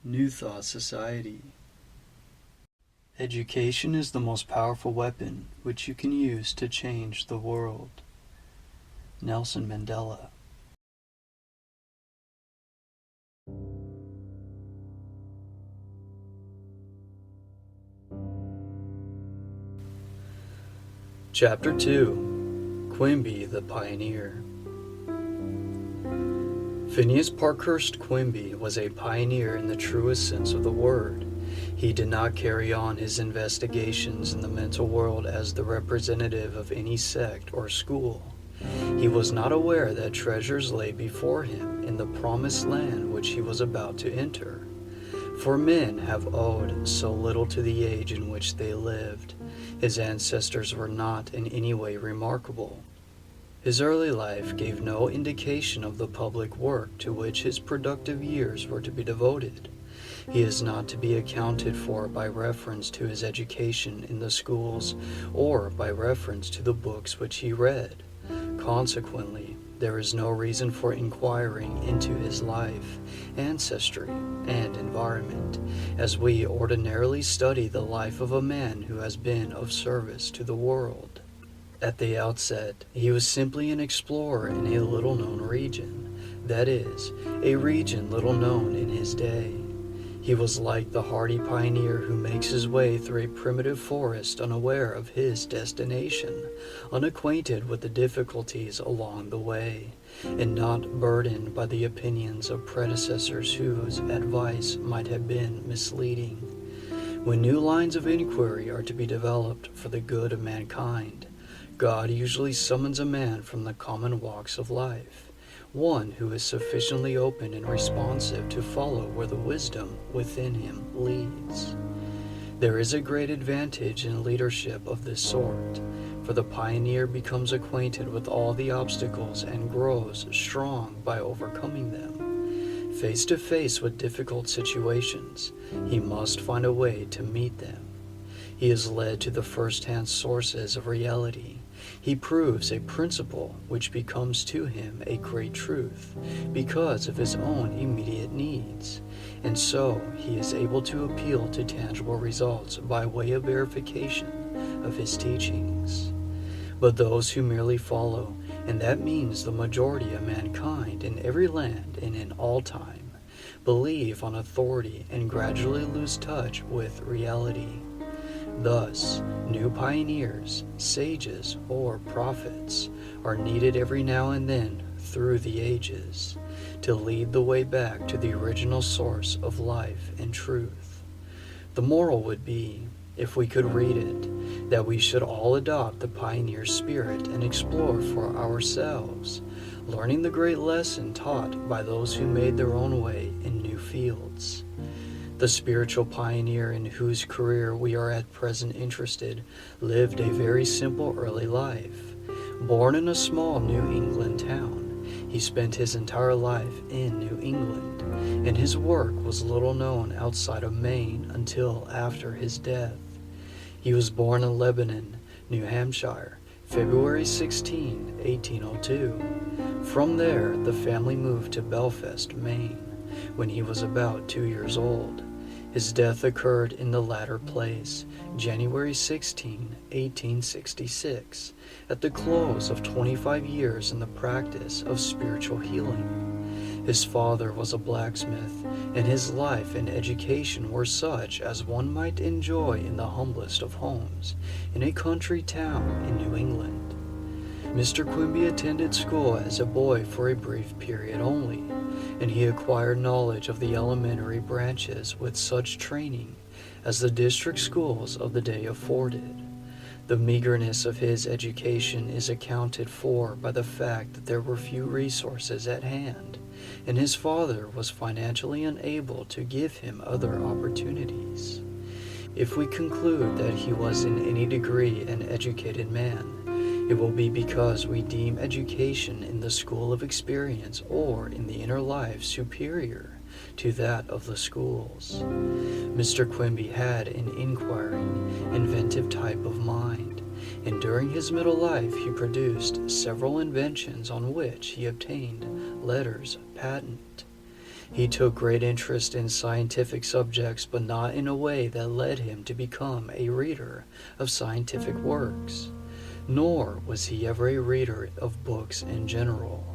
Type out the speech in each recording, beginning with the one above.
New Thought Society. Education is the most powerful weapon which you can use to change the world. Nelson Mandela. Chapter 2. Quimby the Pioneer. Phineas Parkhurst Quimby was a pioneer in the truest sense of the word. He did not carry on his investigations in the mental world as the representative of any sect or school. He was not aware that treasures lay before him in the promised land which he was about to enter. For men have owed so little to the age in which they lived. His ancestors were not in any way remarkable. His early life gave no indication of the public work to which his productive years were to be devoted. He is not to be accounted for by reference to his education in the schools or by reference to the books which he read. Consequently, there is no reason for inquiring into his life, ancestry, and environment, as we ordinarily study the life of a man who has been of service to the world. At the outset, he was simply an explorer in a little-known region, that is, a region little known in his day. He was like the hardy pioneer who makes his way through a primitive forest unaware of his destination, unacquainted with the difficulties along the way, and not burdened by the opinions of predecessors whose advice might have been misleading. When new lines of inquiry are to be developed for the good of mankind, God usually summons a man from the common walks of life, one who is sufficiently open and responsive to follow where the wisdom within him leads. There is a great advantage in leadership of this sort, for the pioneer becomes acquainted with all the obstacles and grows strong by overcoming them. Face to face with difficult situations, he must find a way to meet them. He is led to the first-hand sources of reality. He proves a principle which becomes to him a great truth because of his own immediate needs, and so he is able to appeal to tangible results by way of verification of his teachings. But those who merely follow, and that means the majority of mankind in every land and in all time, believe on authority and gradually lose touch with reality. Thus, new pioneers, sages, or prophets are needed every now and then through the ages to lead the way back to the original source of life and truth. The moral would be, if we could read it, that we should all adopt the pioneer spirit and explore for ourselves, learning the great lesson taught by those who made their own way in new fields. The spiritual pioneer in whose career we are at present interested lived a very simple early life. Born in a small New England town, he spent his entire life in New England, and his work was little known outside of Maine until after his death. He was born in Lebanon, New Hampshire, February 16, 1802. From there, the family moved to Belfast, Maine, when he was about 2 years old. His death occurred in the latter place, January 16, 1866, at the close of 25 years in the practice of spiritual healing. His father was a blacksmith, and his life and education were such as one might enjoy in the humblest of homes, in a country town in New England. Mr. Quimby attended school as a boy for a brief period only, and he acquired knowledge of the elementary branches with such training as the district schools of the day afforded. The meagerness of his education is accounted for by the fact that there were few resources at hand, and his father was financially unable to give him other opportunities. If we conclude that he was in any degree an educated man, it will be because we deem education in the school of experience or in the inner life superior to that of the schools. Mr. Quimby had an inquiring, inventive type of mind, and during his middle life he produced several inventions on which he obtained letters patent. He took great interest in scientific subjects, but not in a way that led him to become a reader of scientific works. Nor was he ever a reader of books in general.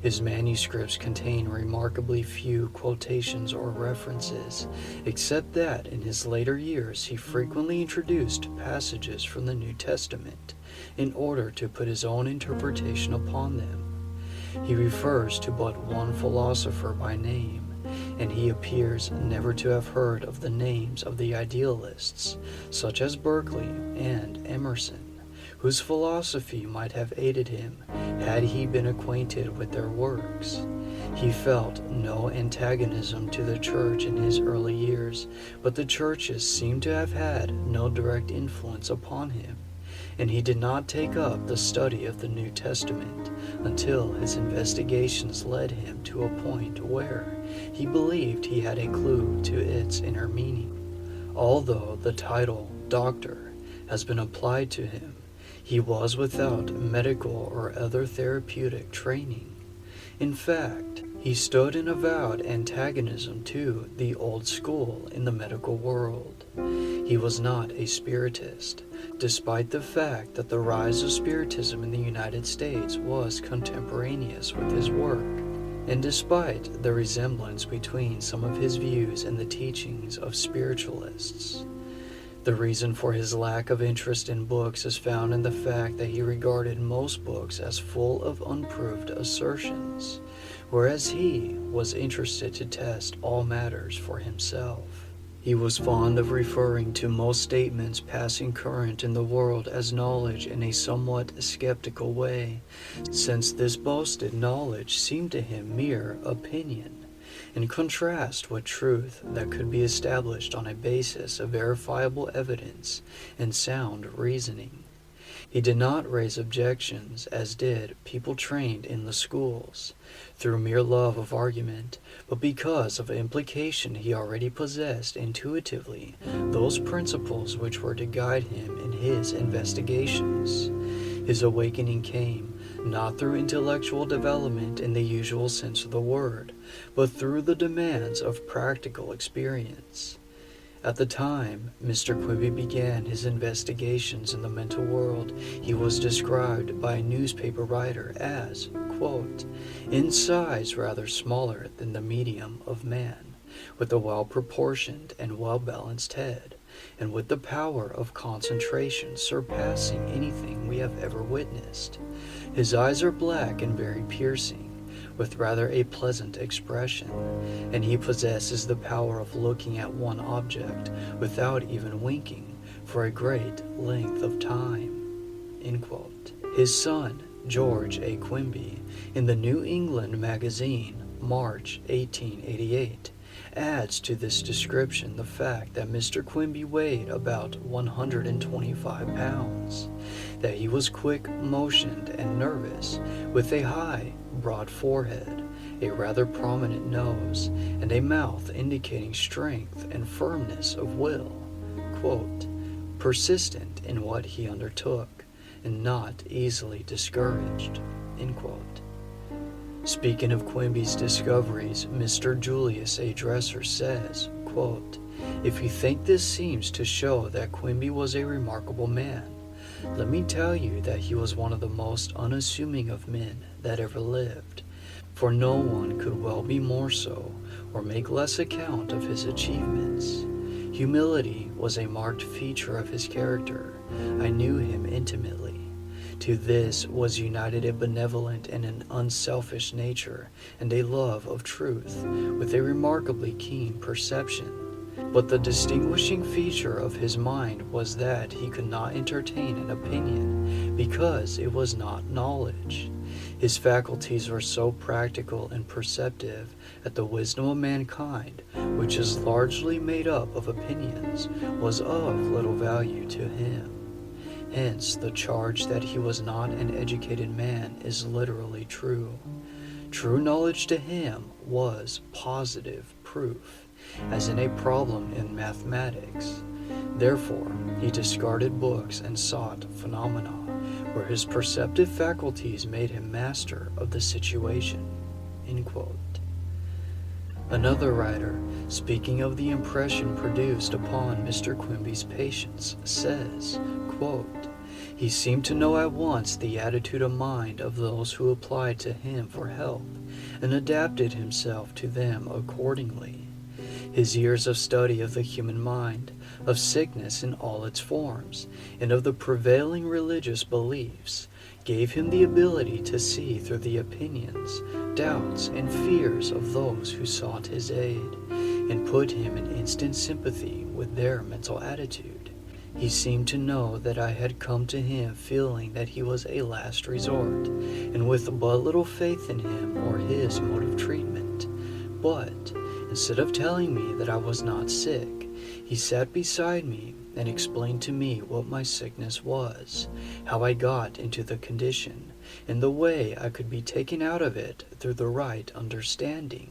His manuscripts contain remarkably few quotations or references, except that in his later years he frequently introduced passages from the New Testament in order to put his own interpretation upon them. He refers to but one philosopher by name, and he appears never to have heard of the names of the idealists, such as Berkeley and Emerson, whose philosophy might have aided him had he been acquainted with their works. He felt no antagonism to the church in his early years, but the churches seem to have had no direct influence upon him, and he did not take up the study of the New Testament until his investigations led him to a point where he believed he had a clue to its inner meaning. Although the title doctor has been applied to him, he was without medical or other therapeutic training. In fact, he stood in avowed antagonism to the old school in the medical world. He was not a spiritist, despite the fact that the rise of spiritism in the United States was contemporaneous with his work, and despite the resemblance between some of his views and the teachings of spiritualists. The reason for his lack of interest in books is found in the fact that he regarded most books as full of unproved assertions, whereas he was interested to test all matters for himself. He was fond of referring to most statements passing current in the world as knowledge in a somewhat skeptical way, since this boasted knowledge seemed to him mere opinion, in contrast with truth that could be established on a basis of verifiable evidence and sound reasoning. He did not raise objections, as did people trained in the schools, through mere love of argument, but because of implication he already possessed intuitively those principles which were to guide him in his investigations. His awakening came not through intellectual development in the usual sense of the word, but through the demands of practical experience. At the time Mr. Quimby began his investigations in the mental world, he was described by a newspaper writer as, quote, in size rather smaller than the medium of man, with a well-proportioned and well-balanced head, and with the power of concentration surpassing anything we have ever witnessed. His eyes are black and very piercing, with rather a pleasant expression, and he possesses the power of looking at one object without even winking for a great length of time. End quote. His son, George A. Quimby, in the New England magazine, March 1888, adds to this description the fact that Mr. Quimby weighed about 125 pounds, that he was quick-motioned and nervous, with a high, broad forehead, a rather prominent nose, and a mouth indicating strength and firmness of will, quote, persistent in what he undertook, and not easily discouraged, end quote. Speaking of Quimby's discoveries, Mr. Julius A. Dresser says, quote, if you think this seems to show that Quimby was a remarkable man, let me tell you that he was one of the most unassuming of men that ever lived, for no one could well be more so, or make less account of his achievements. Humility was a marked feature of his character. I knew him intimately. To this was united a benevolent and an unselfish nature, and a love of truth, with a remarkably keen perception. But the distinguishing feature of his mind was that he could not entertain an opinion, because it was not knowledge. His faculties were so practical and perceptive that the wisdom of mankind, which is largely made up of opinions, was of little value to him. Hence, the charge that he was not an educated man is literally true. True knowledge to him was positive proof, as in a problem in mathematics. Therefore, he discarded books and sought phenomena, where his perceptive faculties made him master of the situation. End quote. Another writer, speaking of the impression produced upon Mr. Quimby's patients, says, quote, "He seemed to know at once the attitude of mind of those who applied to him for help, and adapted himself to them accordingly. His years of study of the human mind, of sickness in all its forms, and of the prevailing religious beliefs, gave him the ability to see through the opinions, doubts, and fears of those who sought his aid, and put him in instant sympathy with their mental attitude. He seemed to know that I had come to him feeling that he was a last resort, and with but little faith in him or his mode of treatment. But, instead of telling me that I was not sick, he sat beside me and explained to me what my sickness was, how I got into the condition, and the way I could be taken out of it through the right understanding.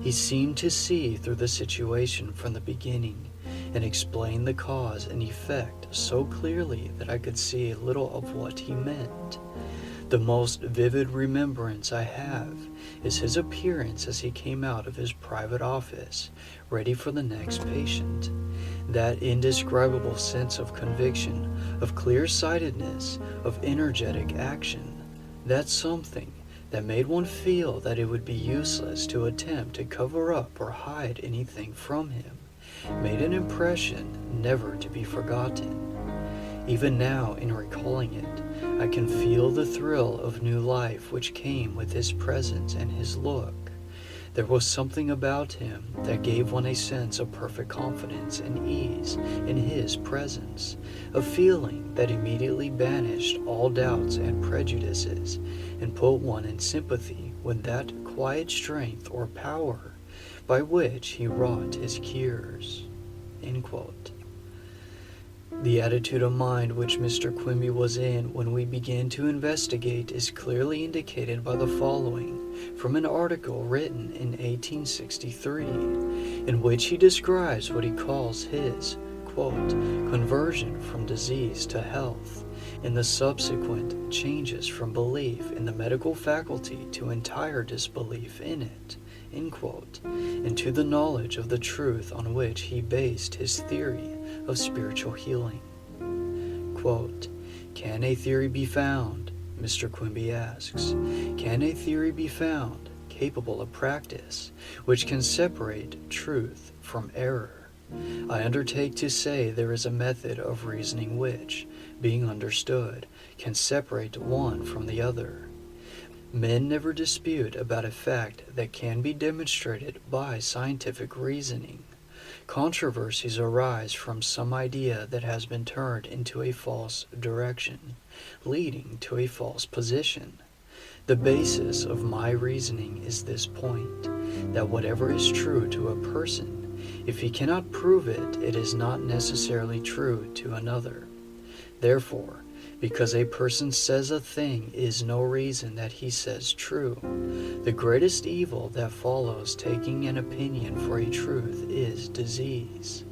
He seemed to see through the situation from the beginning, and explained the cause and effect so clearly that I could see little of what he meant. The most vivid remembrance I have is his appearance as he came out of his private office, ready for the next patient. That indescribable sense of conviction, of clear-sightedness, of energetic action, that something that made one feel that it would be useless to attempt to cover up or hide anything from him, made an impression never to be forgotten. Even now, in recalling it, I can feel the thrill of new life which came with his presence and his look. There was something about him that gave one a sense of perfect confidence and ease in his presence, a feeling that immediately banished all doubts and prejudices, and put one in sympathy with that quiet strength or power by which he wrought his cures." End quote. The attitude of mind which Mr. Quimby was in when we began to investigate is clearly indicated by the following from an article written in 1863, in which he describes what he calls his, quote, "conversion from disease to health, and the subsequent changes from belief in the medical faculty to entire disbelief in it," end quote, and to the knowledge of the truth on which he based his theory of spiritual healing. Quote, "Can a theory be found," Mr. Quimby asks, "can a theory be found capable of practice, which can separate truth from error? I undertake to say there is a method of reasoning which, being understood, can separate one from the other. Men never dispute about a fact that can be demonstrated by scientific reasoning. Controversies arise from some idea that has been turned into a false direction, leading to a false position. The basis of my reasoning is this point, that whatever is true to a person, if he cannot prove it, it is not necessarily true to another. Therefore, because a person says a thing is no reason that he says true. The greatest evil that follows taking an opinion for a truth is disease.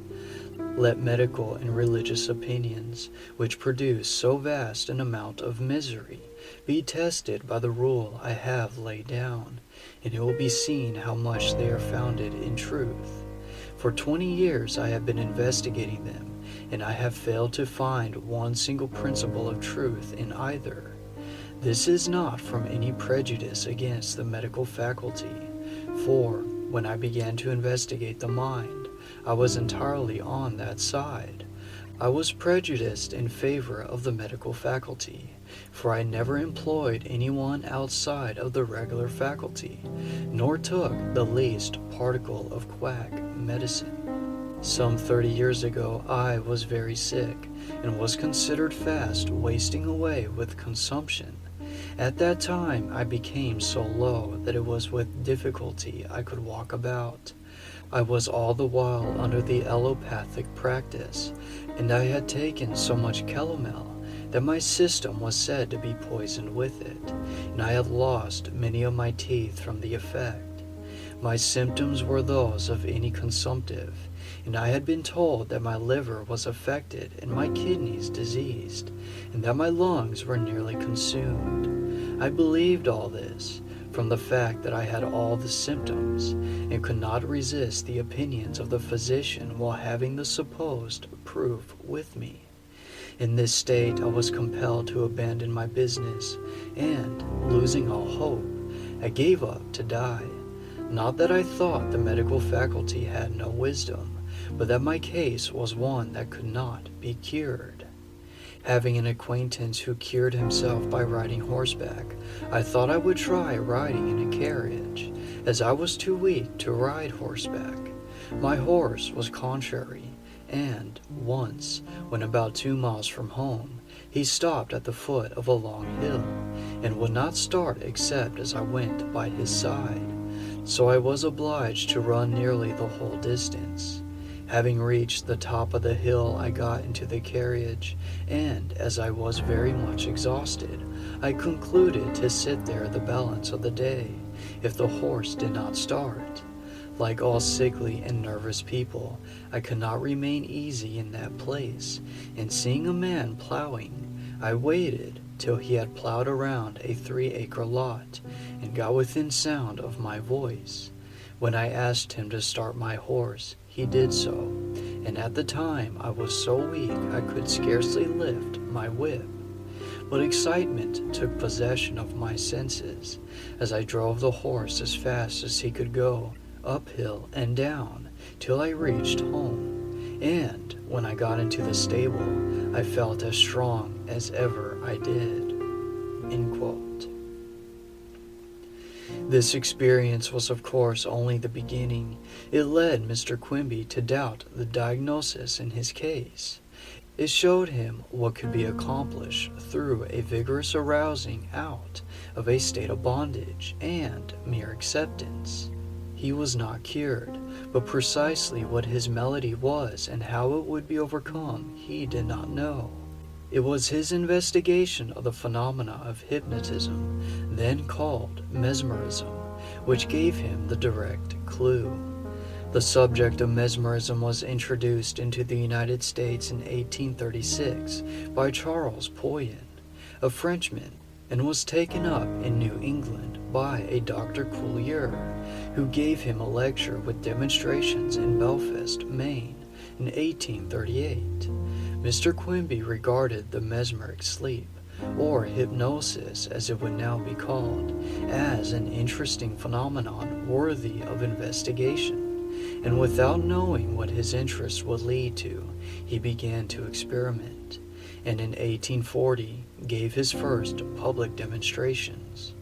Let medical and religious opinions, which produce so vast an amount of misery, be tested by the rule I have laid down, and it will be seen how much they are founded in truth. For 20 years I have been investigating them, and I have failed to find one single principle of truth in either. This is not from any prejudice against the medical faculty, for when I began to investigate the mind, I was entirely on that side. I was prejudiced in favor of the medical faculty, for I never employed anyone outside of the regular faculty, nor took the least particle of quack medicine. Some 30 years ago I was very sick, and was considered fast wasting away with consumption. At that time I became so low that it was with difficulty I could walk about. I was all the while under the allopathic practice, and I had taken so much calomel that my system was said to be poisoned with it, and I had lost many of my teeth from the effect. My symptoms were those of any consumptive, and I had been told that my liver was affected and my kidneys diseased, and that my lungs were nearly consumed. I believed all this, from the fact that I had all the symptoms and could not resist the opinions of the physician while having the supposed proof with me. In this state, I was compelled to abandon my business, and, losing all hope, I gave up to die. Not that I thought the medical faculty had no wisdom, but that my case was one that could not be cured. Having an acquaintance who cured himself by riding horseback, I thought I would try riding in a carriage, as I was too weak to ride horseback. My horse was contrary, and once, when about 2 miles from home, he stopped at the foot of a long hill, and would not start except as I went by his side, so I was obliged to run nearly the whole distance. Having reached the top of the hill, I got into the carriage, and as I was very much exhausted, I concluded to sit there the balance of the day, if the horse did not start. Like all sickly and nervous people, I could not remain easy in that place, and seeing a man plowing, I waited till he had plowed around a 3-acre lot, and got within sound of my voice. When I asked him to start my horse, he did so, and at the time I was so weak I could scarcely lift my whip. But excitement took possession of my senses, as I drove the horse as fast as he could go, uphill and down, till I reached home, and when I got into the stable, I felt as strong as ever I did." End quote. This experience was of course only the beginning. It led Mr. Quimby to doubt the diagnosis in his case. It showed him what could be accomplished through a vigorous arousing out of a state of bondage and mere acceptance. He was not cured, but precisely what his malady was and how it would be overcome he did not know. It was his investigation of the phenomena of hypnotism, then called mesmerism, which gave him the direct clue. The subject of mesmerism was introduced into the United States in 1836 by Charles Poyen, a Frenchman, and was taken up in New England by a Dr. Coulier, who gave him a lecture with demonstrations in Belfast, Maine, in 1838. Mr. Quimby regarded the mesmeric sleep, or hypnosis as it would now be called, as an interesting phenomenon worthy of investigation, and without knowing what his interest would lead to, he began to experiment, and in 1840 gave his first public demonstrations.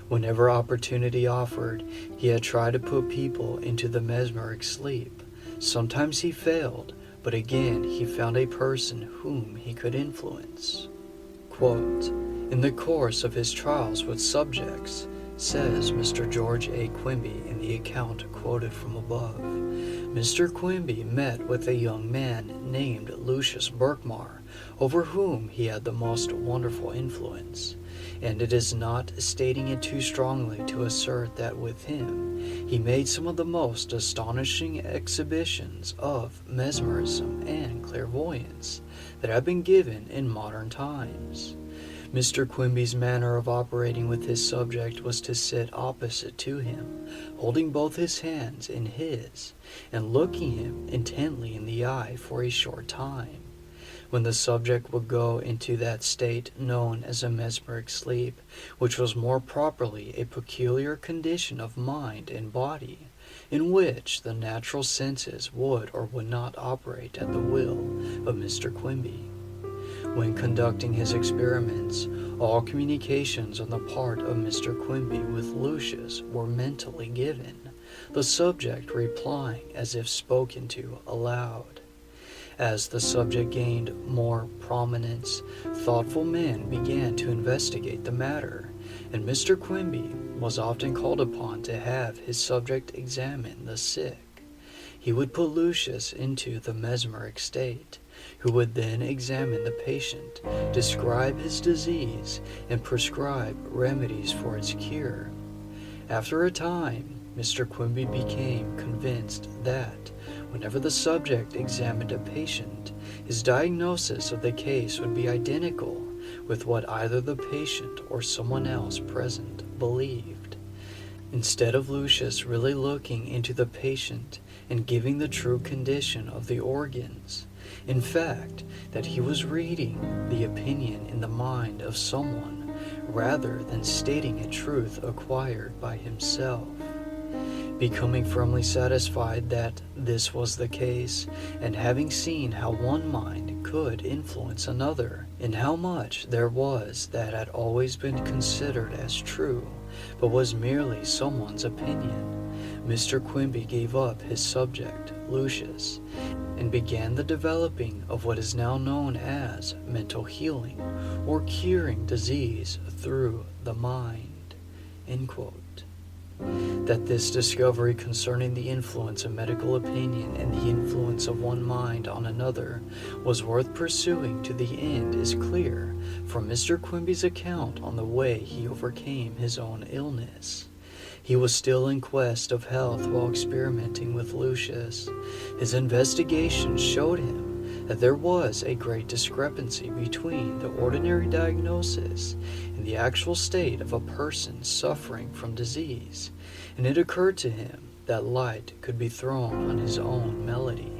Whenever opportunity offered, he had tried to put people into the mesmeric sleep. Sometimes he failed, but again he found a person whom he could influence. Quote, "In the course of his trials with subjects," says Mr. George A. Quimby in the account quoted from above, "Mr. Quimby met with a young man named Lucius Berkmar, over whom he had the most wonderful influence, and it is not stating it too strongly to assert that with him he made some of the most astonishing exhibitions of mesmerism and clairvoyance that have been given in modern times. Mr. Quimby's manner of operating with his subject was to sit opposite to him, holding both his hands in his, and looking him intently in the eye for a short time. When the subject would go into that state known as a mesmeric sleep, which was more properly a peculiar condition of mind and body, in which the natural senses would or would not operate at the will of Mr. Quimby. When conducting his experiments, all communications on the part of Mr. Quimby with Lucius were mentally given, the subject replying as if spoken to aloud. As the subject gained more prominence, thoughtful men began to investigate the matter, and Mr. Quimby was often called upon to have his subject examine the sick. He would put Lucius into the mesmeric state, who would then examine the patient, describe his disease, and prescribe remedies for its cure. After a time, Mr. Quimby became convinced that whenever the subject examined a patient, his diagnosis of the case would be identical with what either the patient or someone else present believed. instead of Lucius really looking into the patient and giving the true condition of the organs. In fact, that he was reading the opinion in the mind of someone rather than stating a truth acquired by himself. Becoming firmly satisfied that this was the case, and having seen how one mind could influence another, and how much there was that had always been considered as true, but was merely someone's opinion, Mr. Quimby gave up his subject, Lucius, and began the developing of what is now known as mental healing, or curing disease through the mind." End quote. That this discovery concerning the influence of medical opinion and the influence of one mind on another was worth pursuing to the end is clear from Mr. Quimby's account on the way he overcame his own illness. He was still in quest of health while experimenting with Lucius. His investigations showed him that there was a great discrepancy between the ordinary diagnosis and the actual state of a person suffering from disease, and it occurred to him that light could be thrown on his own malady.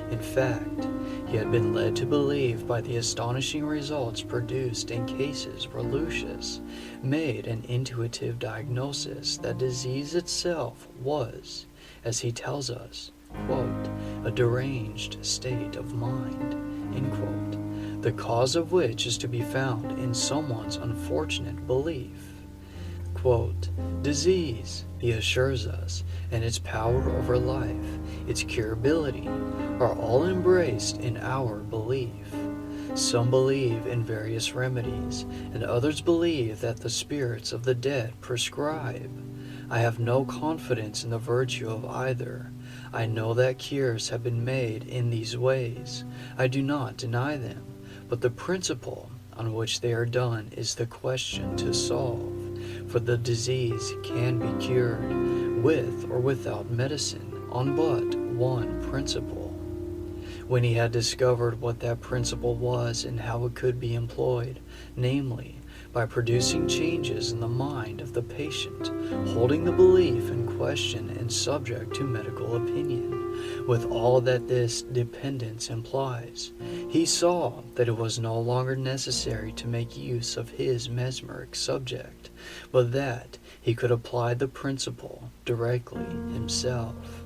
In fact, he had been led to believe by the astonishing results produced in cases where Lucius made an intuitive diagnosis that disease itself was, as he tells us, quote, "a deranged state of mind," end quote, the cause of which is to be found in someone's unfortunate belief. Quote, "Disease," he assures us, and its power over life, its curability, are all embraced in our belief. Some believe in various remedies, and others believe that the spirits of the dead prescribe. I have no confidence in the virtue of either. I know that cures have been made in these ways. I do not deny them, but the principle on which they are done is the question to solve, for the disease can be cured, with or without medicine, on but one principle. When he had discovered what that principle was and how it could be employed, namely, by producing changes in the mind of the patient, holding the belief in question and subject to medical opinion, with all that this dependence implies, he saw that it was no longer necessary to make use of his mesmeric subject, but that he could apply the principle directly himself.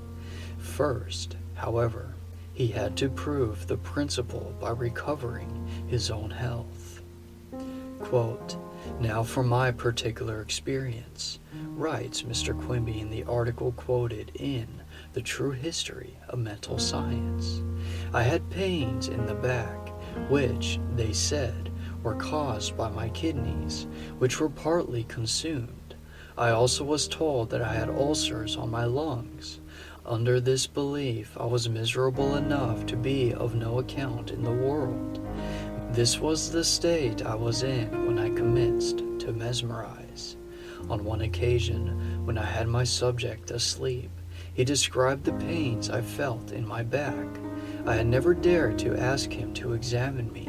First, however, he had to prove the principle by recovering his own health. Quote, "Now for my particular experience," writes Mr. Quimby in the article quoted in The True History of Mental Science. "I had pains in the back, which, they said, were caused by my kidneys, which were partly consumed. I also was told that I had ulcers on my lungs. Under this belief, I was miserable enough to be of no account in the world. This was the state I was in when I commenced to mesmerize. On one occasion, when I had my subject asleep, he described the pains I felt in my back. I had never dared to ask him to examine me,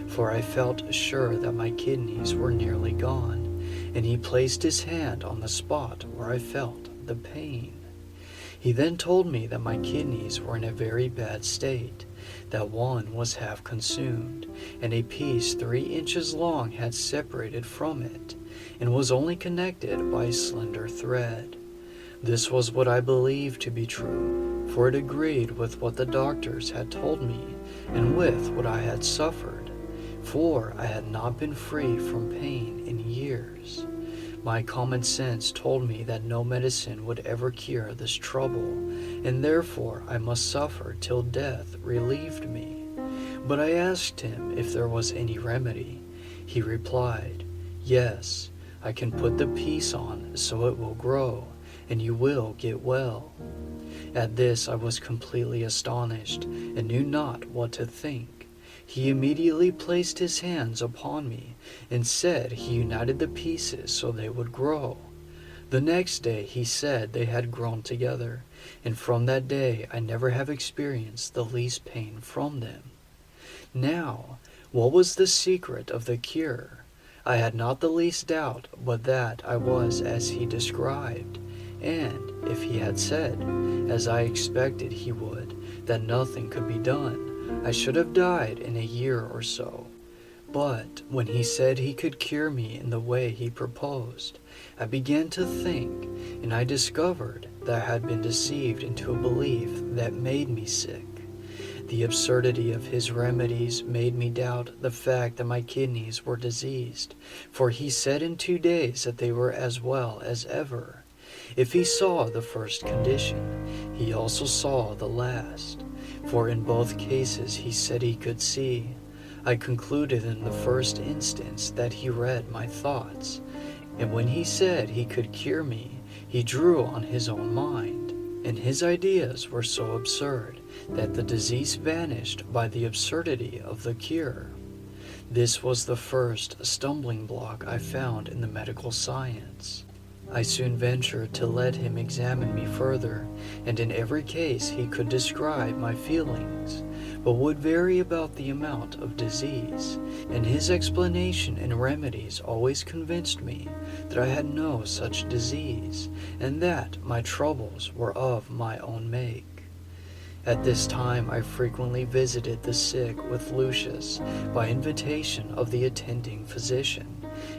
for I felt sure that my kidneys were nearly gone, and he placed his hand on the spot where I felt the pain. He then told me that my kidneys were in a very bad state, that one was half consumed, and a piece 3 inches long had separated from it, and was only connected by a slender thread. This was what I believed to be true, for it agreed with what the doctors had told me, and with what I had suffered, for I had not been free from pain in years. My common sense told me that no medicine would ever cure this trouble, and therefore I must suffer till death relieved me. But I asked him if there was any remedy. He replied, 'Yes, I can put the piece on so it will grow, and you will get well.' At this I was completely astonished, and knew not what to think. He immediately placed his hands upon me, and said he united the pieces so they would grow. The next day he said they had grown together, and from that day I never have experienced the least pain from them. Now, what was the secret of the cure? I had not the least doubt but that I was as he described, and if he had said, as I expected he would, that nothing could be done, I should have died in a year or so. But when he said he could cure me in the way he proposed, I began to think, and I discovered that I had been deceived into a belief that made me sick. The absurdity of his remedies made me doubt the fact that my kidneys were diseased, for he said in 2 days that they were as well as ever. If he saw the first condition, he also saw the last, for in both cases he said he could see. I concluded in the first instance that he read my thoughts, and when he said he could cure me, he drew on his own mind, and his ideas were so absurd that the disease vanished by the absurdity of the cure. This was the first stumbling block I found in the medical science. I soon ventured to let him examine me further, and in every case he could describe my feelings, but would vary about the amount of disease, and his explanation and remedies always convinced me that I had no such disease, and that my troubles were of my own make. At this time I frequently visited the sick with Lucius by invitation of the attending physician,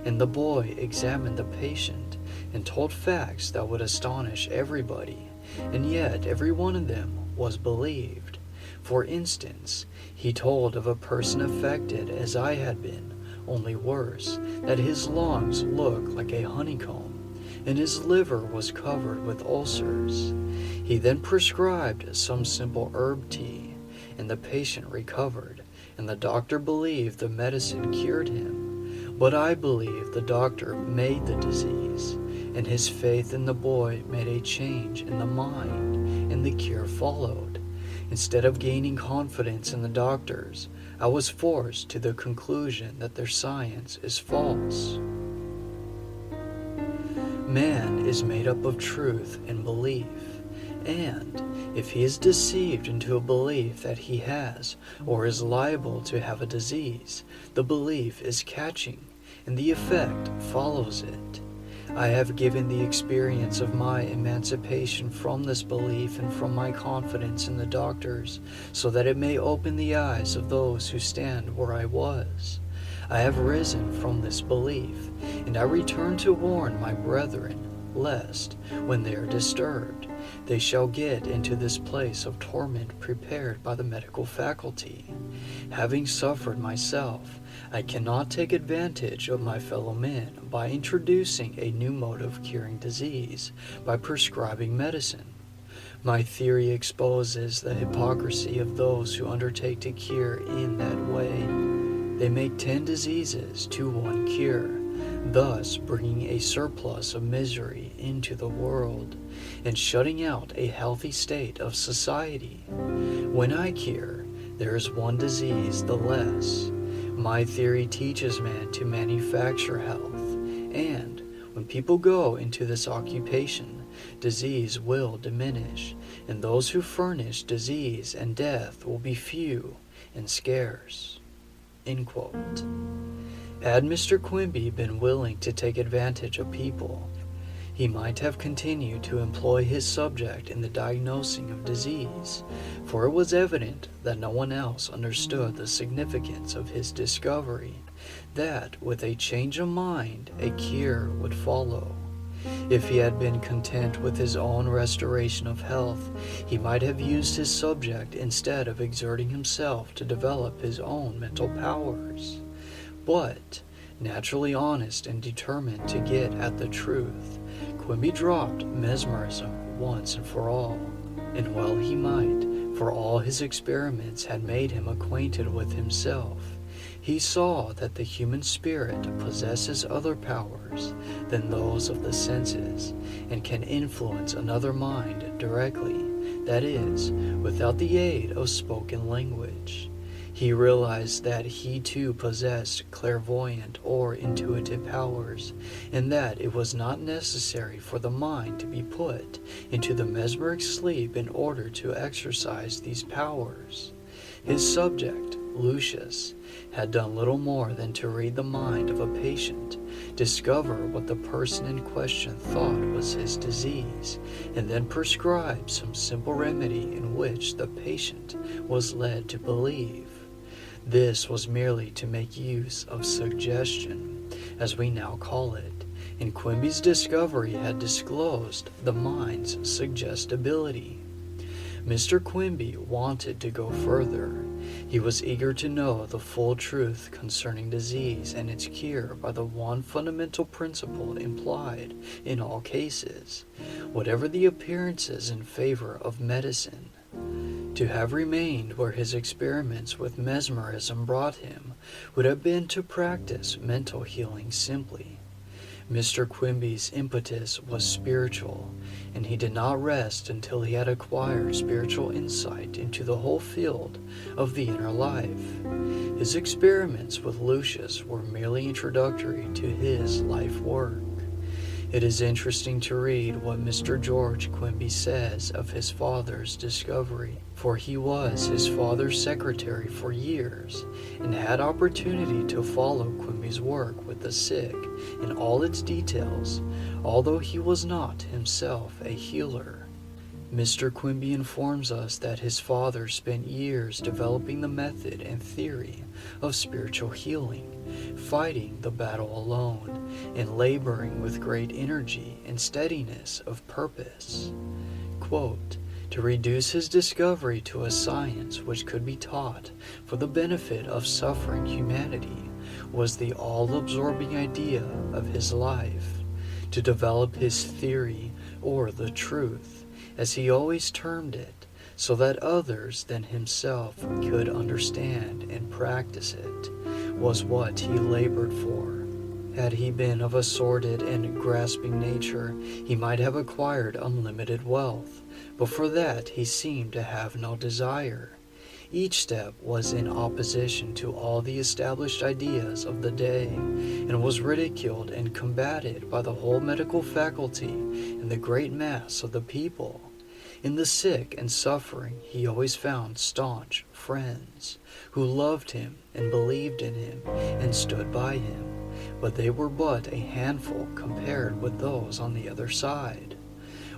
and the boy examined the patient and told facts that would astonish everybody, and yet every one of them was believed. For instance, he told of a person affected as I had been, only worse, that his lungs looked like a honeycomb, and his liver was covered with ulcers. He then prescribed some simple herb tea, and the patient recovered, and the doctor believed the medicine cured him. But I believe the doctor made the disease, and his faith in the boy made a change in the mind, and the cure followed. Instead of gaining confidence in the doctors, I was forced to the conclusion that their science is false. Man is made up of truth and belief, and if he is deceived into a belief that he has or is liable to have a disease, the belief is catching, and the effect follows it. I have given the experience of my emancipation from this belief and from my confidence in the doctors, so that it may open the eyes of those who stand where I was. I have risen from this belief, and I return to warn my brethren, lest, when they are disturbed, they shall get into this place of torment prepared by the medical faculty. Having suffered myself, I cannot take advantage of my fellow men by introducing a new mode of curing disease, by prescribing medicine. My theory exposes the hypocrisy of those who undertake to cure in that way. They make 10 diseases to one cure, thus bringing a surplus of misery into the world, and shutting out a healthy state of society. When I cure, there is one disease the less. My theory teaches man to manufacture health, and when people go into this occupation, disease will diminish, and those who furnish disease and death will be few and scarce." End quote. Had Mr. Quimby been willing to take advantage of people, he might have continued to employ his subject in the diagnosing of disease, for it was evident that no one else understood the significance of his discovery, that with a change of mind a cure would follow. If he had been content with his own restoration of health, he might have used his subject instead of exerting himself to develop his own mental powers. But, naturally honest and determined to get at the truth, Quimby dropped mesmerism once and for all, and well he might, for all his experiments had made him acquainted with himself. He saw that the human spirit possesses other powers than those of the senses, and can influence another mind directly, that is, without the aid of spoken language. He realized that he too possessed clairvoyant or intuitive powers, and that it was not necessary for the mind to be put into the mesmeric sleep in order to exercise these powers. His subject Lucius, had done little more than to read the mind of a patient, discover what the person in question thought was his disease, and then prescribe some simple remedy in which the patient was led to believe. This was merely to make use of suggestion, as we now call it, and Quimby's discovery had disclosed the mind's suggestibility. Mr. Quimby wanted to go further. He was eager to know the full truth concerning disease and its cure by the one fundamental principle implied in all cases, whatever the appearances in favor of medicine. To have remained where his experiments with mesmerism brought him would have been to practice mental healing simply. Mr. Quimby's impetus was spiritual, and he did not rest until he had acquired spiritual insight into the whole field of the inner life. His experiments with Lucius were merely introductory to his life work. It is interesting to read what Mr. George Quimby says of his father's discovery, for he was his father's secretary for years and had opportunity to follow Quimby's work with the sick in all its details, although he was not himself a healer. Mr. Quimby informs us that his father spent years developing the method and theory of spiritual healing, fighting the battle alone, and laboring with great energy and steadiness of purpose. Quote, to reduce his discovery to a science which could be taught for the benefit of suffering humanity was the all-absorbing idea of his life. To develop his theory, or the truth, as he always termed it, so that others than himself could understand and practice it, was what he labored for. Had he been of a sordid and grasping nature, he might have acquired unlimited wealth, but for that he seemed to have no desire. Each step was in opposition to all the established ideas of the day, and was ridiculed and combated by the whole medical faculty and the great mass of the people. In the sick and suffering he always found staunch friends, who loved him and believed in him and stood by him, but they were but a handful compared with those on the other side.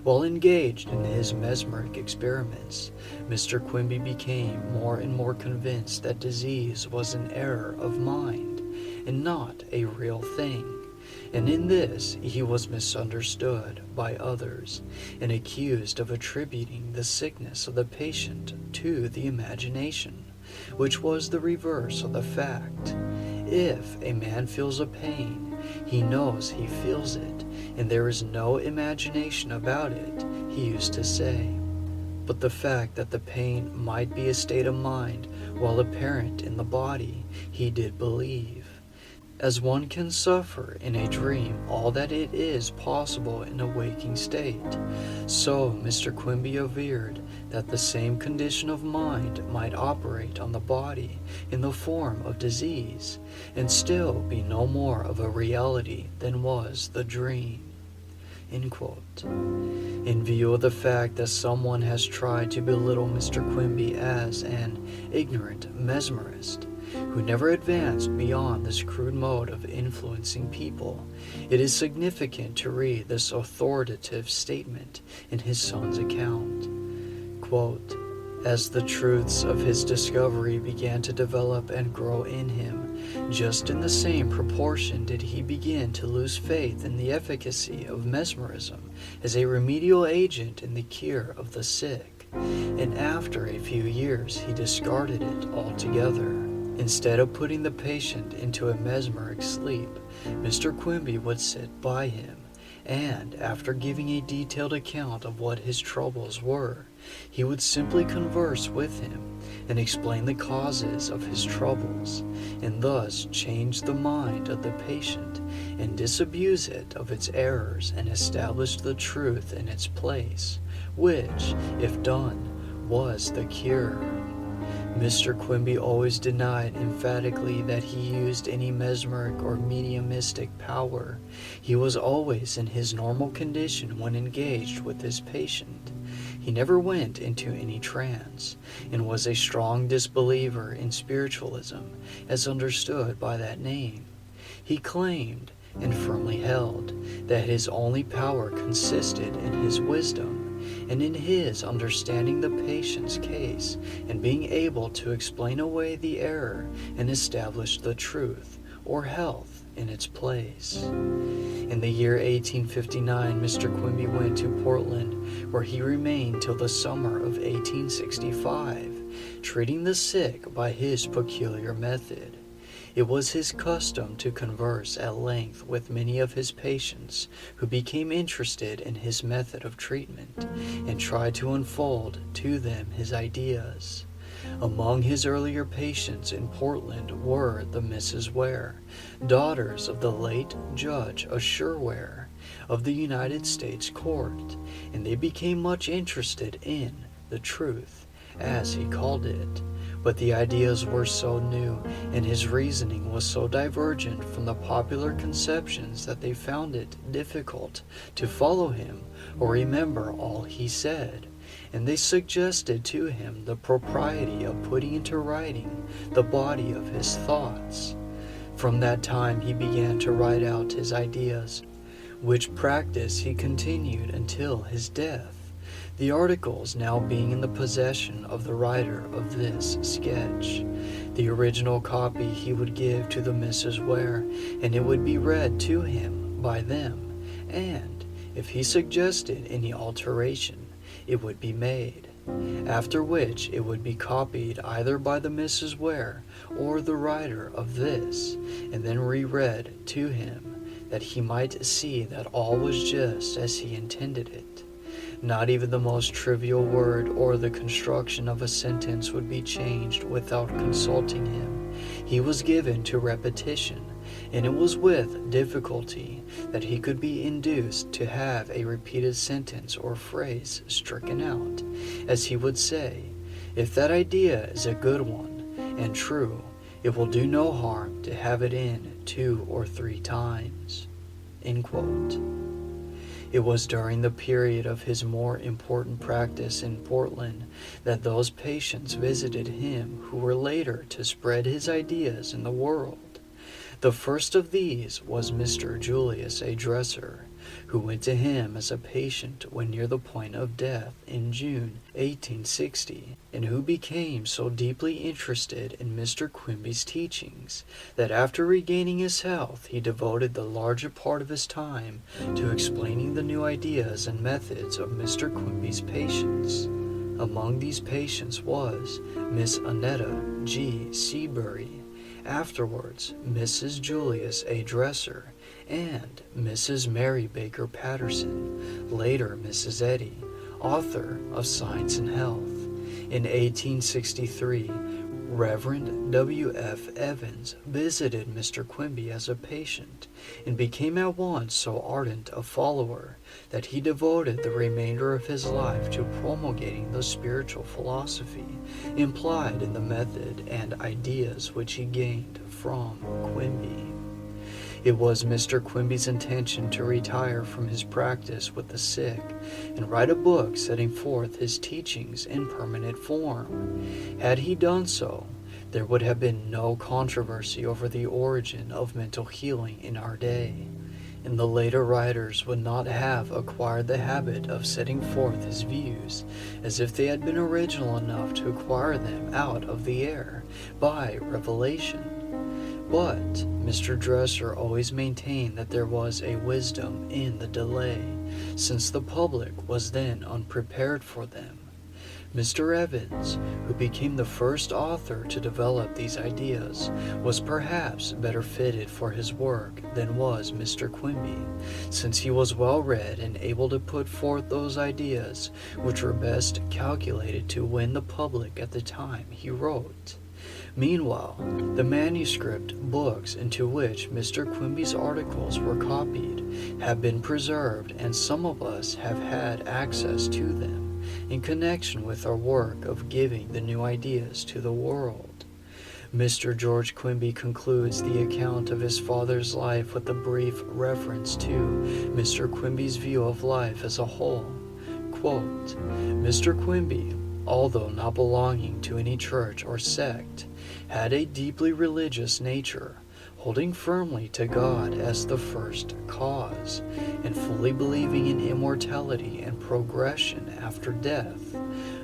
While engaged in his mesmeric experiments, Mr. Quimby became more and more convinced that disease was an error of mind and not a real thing, and in this he was misunderstood by others and accused of attributing the sickness of the patient to the imagination, which was the reverse of the fact. If a man feels a pain, he knows he feels it, and there is no imagination about it, he used to say. But the fact that the pain might be a state of mind while apparent in the body, he did believe. As one can suffer in a dream all that it is possible in a waking state, so Mr. Quimby averred that the same condition of mind might operate on the body in the form of disease, and still be no more of a reality than was the dream. End quote. In view of the fact that someone has tried to belittle Mr. Quimby as an ignorant mesmerist, who never advanced beyond this crude mode of influencing people, it is significant to read this authoritative statement in his son's account. Quote, as the truths of his discovery began to develop and grow in him, just in the same proportion did he begin to lose faith in the efficacy of mesmerism as a remedial agent in the cure of the sick, and after a few years he discarded it altogether. Instead of putting the patient into a mesmeric sleep, Mr. Quimby would sit by him, and after giving a detailed account of what his troubles were, he would simply converse with him and explain the causes of his troubles, and thus change the mind of the patient and disabuse it of its errors and establish the truth in its place, which, if done, was the cure. Mr. Quimby always denied emphatically that he used any mesmeric or mediumistic power. He was always in his normal condition when engaged with his patient. He never went into any trance, and was a strong disbeliever in spiritualism as understood by that name. He claimed, and firmly held, that his only power consisted in his wisdom, and in his understanding the patient's case, and being able to explain away the error and establish the truth, or health, in its place. In the year 1859, Mr. Quimby went to Portland, where he remained till the summer of 1865, treating the sick by his peculiar method. It was his custom to converse at length with many of his patients who became interested in his method of treatment, and tried to unfold to them his ideas. Among his earlier patients in Portland were the Mrs. Ware, daughters of the late Judge Assure Ware of the United States Court, and they became much interested in the truth, as he called it. But the ideas were so new, and his reasoning was so divergent from the popular conceptions, that they found it difficult to follow him or remember all he said, and they suggested to him the propriety of putting into writing the body of his thoughts. From that time he began to write out his ideas, which practice he continued until his death, the articles now being in the possession of the writer of this sketch. The original copy he would give to the Mrs. Ware, and it would be read to him by them, and, if he suggested any alteration, it would be made, after which it would be copied either by the Mrs. Ware or the writer of this, and then reread to him, that he might see that all was just as he intended it. Not even the most trivial word or the construction of a sentence would be changed without consulting him. He was given to repetition, and it was with difficulty that he could be induced to have a repeated sentence or phrase stricken out, as he would say, "If that idea is a good one and true, it will do no harm to have it in 2 or 3 times." End quote. It was during the period of his more important practice in Portland that those patients visited him who were later to spread his ideas in the world. The first of these was Mr. Julius A. Dresser, who went to him as a patient when near the point of death in June 1860, and who became so deeply interested in Mr. Quimby's teachings that after regaining his health he devoted the larger part of his time to explaining the new ideas and methods of Mr. Quimby's patients. Among these patients was Miss Annetta G. Seabury, afterwards Mrs. Julius A. Dresser, and Mrs. Mary Baker Patterson, later Mrs. Eddy, author of Science and Health. In 1863, Reverend W. F. Evans visited Mr. Quimby as a patient, and became at once so ardent a follower that he devoted the remainder of his life to promulgating the spiritual philosophy implied in the method and ideas which he gained from Quimby. It was Mr. Quimby's intention to retire from his practice with the sick and write a book setting forth his teachings in permanent form. Had he done so, there would have been no controversy over the origin of mental healing in our day, and the later writers would not have acquired the habit of setting forth his views as if they had been original enough to acquire them out of the air by revelation. But Mr. Dresser always maintained that there was a wisdom in the delay, since the public was then unprepared for them. Mr. Evans, who became the first author to develop these ideas, was perhaps better fitted for his work than was Mr. Quimby, since he was well read and able to put forth those ideas which were best calculated to win the public at the time he wrote. Meanwhile, the manuscript books into which Mr. Quimby's articles were copied have been preserved, and some of us have had access to them in connection with our work of giving the new ideas to the world. Mr. George Quimby concludes the account of his father's life with a brief reference to Mr. Quimby's view of life as a whole. Quote, Mr. Quimby, although not belonging to any church or sect, had a deeply religious nature, holding firmly to God as the first cause, and fully believing in immortality and progression after death,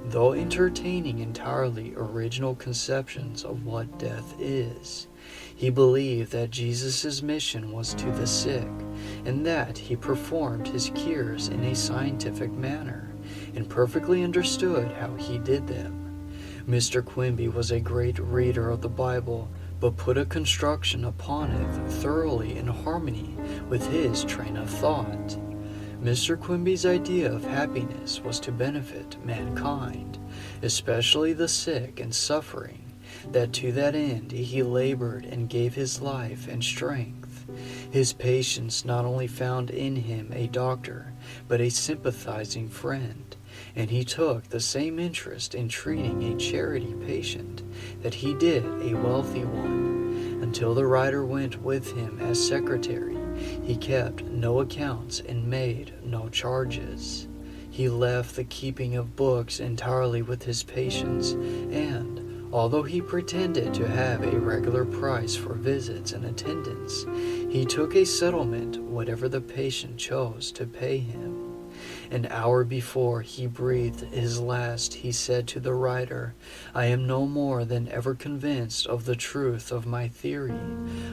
though entertaining entirely original conceptions of what death is. He believed that Jesus' mission was to the sick, and that he performed his cures in a scientific manner, and perfectly understood how he did them. Mr. Quimby was a great reader of the Bible, but put a construction upon it thoroughly in harmony with his train of thought. Mr. Quimby's idea of happiness was to benefit mankind, especially the sick and suffering, that to that end he labored and gave his life and strength. His patients not only found in him a doctor, but a sympathizing friend, and he took the same interest in treating a charity patient that he did a wealthy one. Until the writer went with him as secretary, he kept no accounts and made no charges. He left the keeping of books entirely with his patients, and, although he pretended to have a regular price for visits and attendance, he took a settlement whatever the patient chose to pay him. An hour before he breathed his last, he said to the writer, I am no more than ever convinced of the truth of my theory.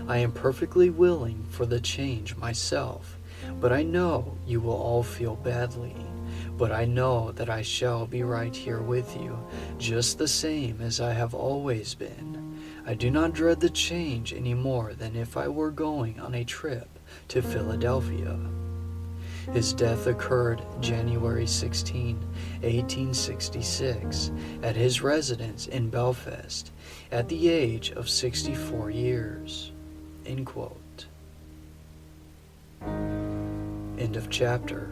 I am perfectly willing for the change myself, but I know you will all feel badly. But I know that I shall be right here with you, just the same as I have always been. I do not dread the change any more than if I were going on a trip to Philadelphia. His death occurred January 16, 1866, at his residence in Belfast, at the age of 64 years. End quote. End of chapter.